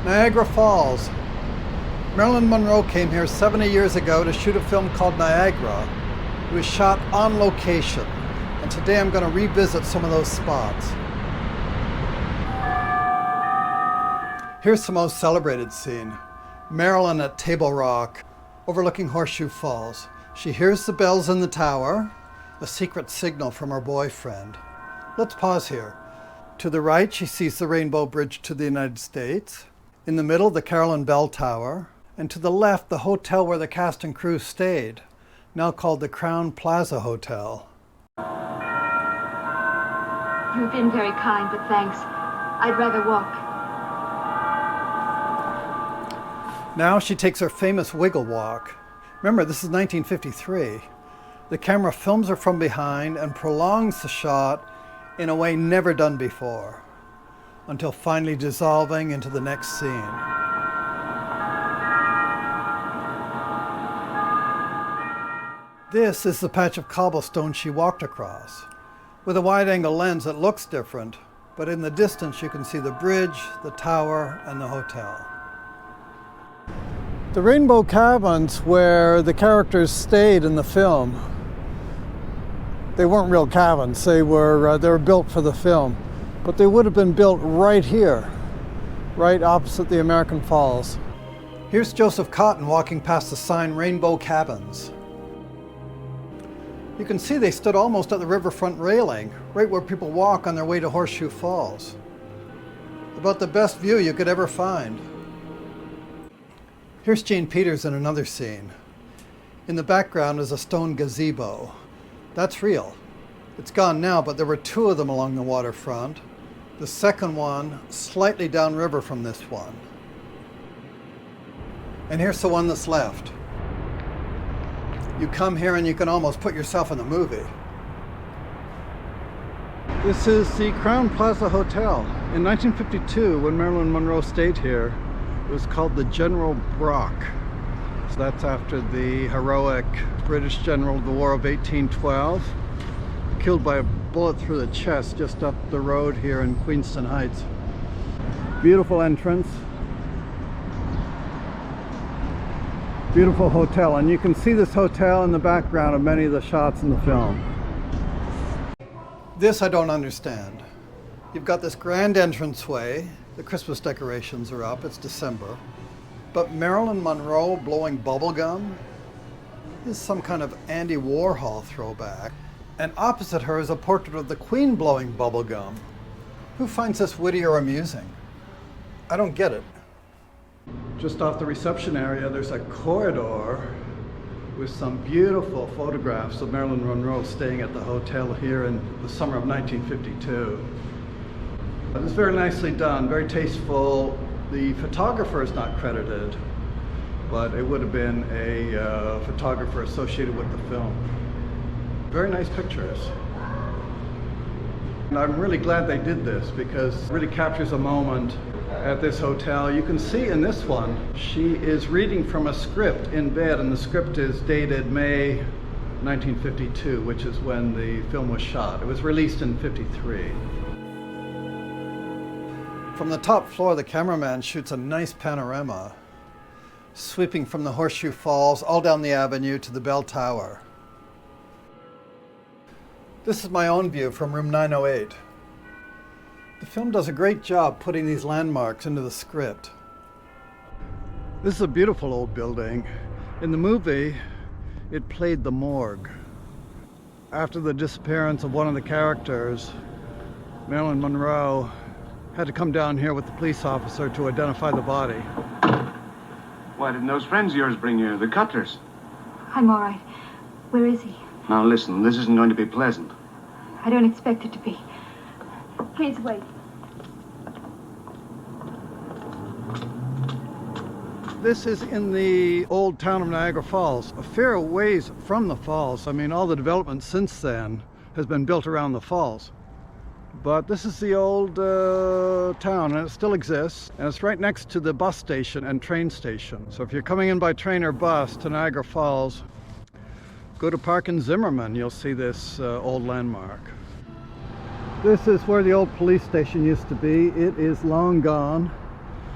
Niagara Falls. Marilyn Monroe came here 70 years ago to shoot a film called Niagara. It was shot on location, and today I'm going to revisit some of those spots. Here's the most celebrated scene. Marilyn at Table Rock, overlooking Horseshoe Falls. She hears the bells in the tower, a secret signal from her boyfriend. Let's pause here. To the right, she sees the Rainbow Bridge to the United States. In the middle, the Carillon Bell Tower. And to the left, the hotel where the cast and crew stayed, now called the Crowne Plaza Hotel. You've been very kind, but thanks. I'd rather walk. Now she takes her famous wiggle walk. Remember, this is 1953. The camera films her from behind and prolongs the shot in a way never done before, until finally dissolving into the next scene. This is the patch of cobblestone she walked across. With a wide-angle lens, it looks different, but in the distance you can see the bridge, the tower, and the hotel. The rainbow cabins where the characters stayed in the film, they weren't real cabins. They were built for the film, but they would have been built right here, right opposite the American Falls. Here's Joseph Cotten walking past the sign Rainbow Cabins. You can see they stood almost at the riverfront railing, right where people walk on their way to Horseshoe Falls. About the best view you could ever find. Here's Jane Peters in another scene. In the background is a stone gazebo. That's real. It's gone now, but there were two of them along the waterfront. The second one slightly downriver from this one. And here's the one that's left. You come here and you can almost put yourself in the movie. This is the Crowne Plaza Hotel. In 1952, when Marilyn Monroe stayed here, it was called the General Brock. So that's after the heroic British general of the War of 1812, killed by a bullet through the chest just up the road here in Queenston Heights. Beautiful entrance. Beautiful hotel, and you can see this hotel in the background of many of the shots in the film. This I don't understand. You've got this grand entranceway, the Christmas decorations are up, it's December, but Marilyn Monroe blowing bubble gum is some kind of Andy Warhol throwback, and opposite her is a portrait of the Queen blowing bubble gum. Who finds this witty or amusing? I don't get it. Just off the reception area, there's a corridor with some beautiful photographs of Marilyn Monroe staying at the hotel here in the summer of 1952. It's very nicely done, very tasteful. The photographer is not credited, but it would have been a photographer associated with the film. Very nice pictures. And I'm really glad they did this because it really captures a moment at this hotel. You can see in this one, she is reading from a script in bed, and the script is dated May 1952, which is when the film was shot. It was released in '53. From the top floor, the cameraman shoots a nice panorama, sweeping from the Horseshoe Falls all down the avenue to the bell tower. This is my own view from room 908. The film does a great job putting these landmarks into the script. This is a beautiful old building. In the movie, it played the morgue. After the disappearance of one of the characters, Marilyn Monroe had to come down here with the police officer to identify the body. Why didn't those friends of yours bring you? The Cutlers? I'm all right. Where is he? Now listen, this isn't going to be pleasant. I don't expect it to be. Please wait. This is in the old town of Niagara Falls, a fair ways from the falls. I mean, all the development since then has been built around the falls. But this is the old town, and it still exists, and it's right next to the bus station and train station. So if you're coming in by train or bus to Niagara Falls, go to Park and Zimmerman, you'll see this old landmark. This is where the old police station used to be. It is long gone.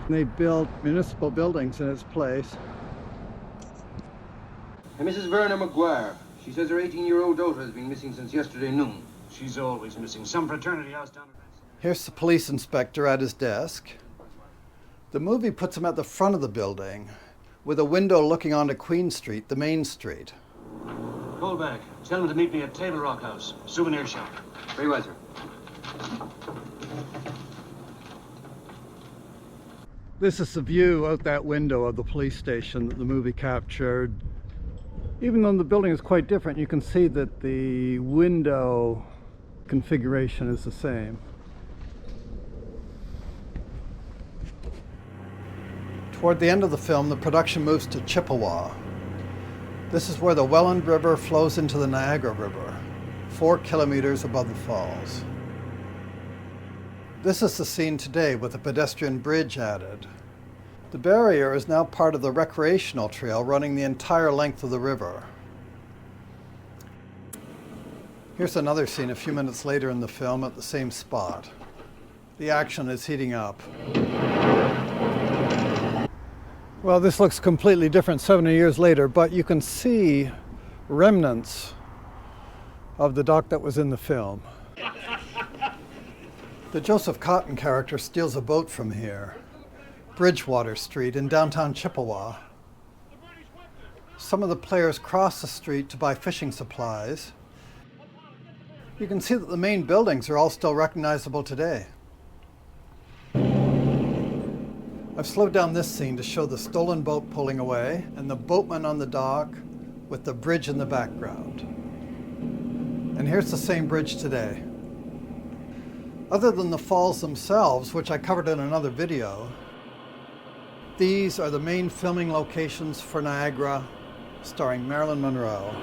They built municipal buildings in its place. Hey, Mrs. Verna McGuire. She says her 18-year-old daughter has been missing since yesterday noon. She's always missing. Some fraternity house down the Here's the police inspector at his desk. The movie puts him at the front of the building, with a window looking onto Queen Street, the main street. Call back. Tell them to meet me at Table Rock House, souvenir shop. Very well, sir. This is the view out that window of the police station that the movie captured. Even though the building is quite different, you can see that the window configuration is the same. Toward the end of the film, the production moves to Chippewa. This is where the Welland River flows into the Niagara River, 4 kilometers above the falls. This is the scene today with a pedestrian bridge added. The barrier is now part of the recreational trail running the entire length of the river. Here's another scene a few minutes later in the film at the same spot. The action is heating up. Well, this looks completely different 70 years later, but you can see remnants of the dock that was in the film. The Joseph Cotten character steals a boat from here, Bridgewater Street in downtown Chippewa. Some of the players cross the street to buy fishing supplies. You can see that the main buildings are all still recognizable today. I've slowed down this scene to show the stolen boat pulling away and the boatman on the dock with the bridge in the background. And here's the same bridge today. Other than the falls themselves, which I covered in another video, these are the main filming locations for Niagara, starring Marilyn Monroe.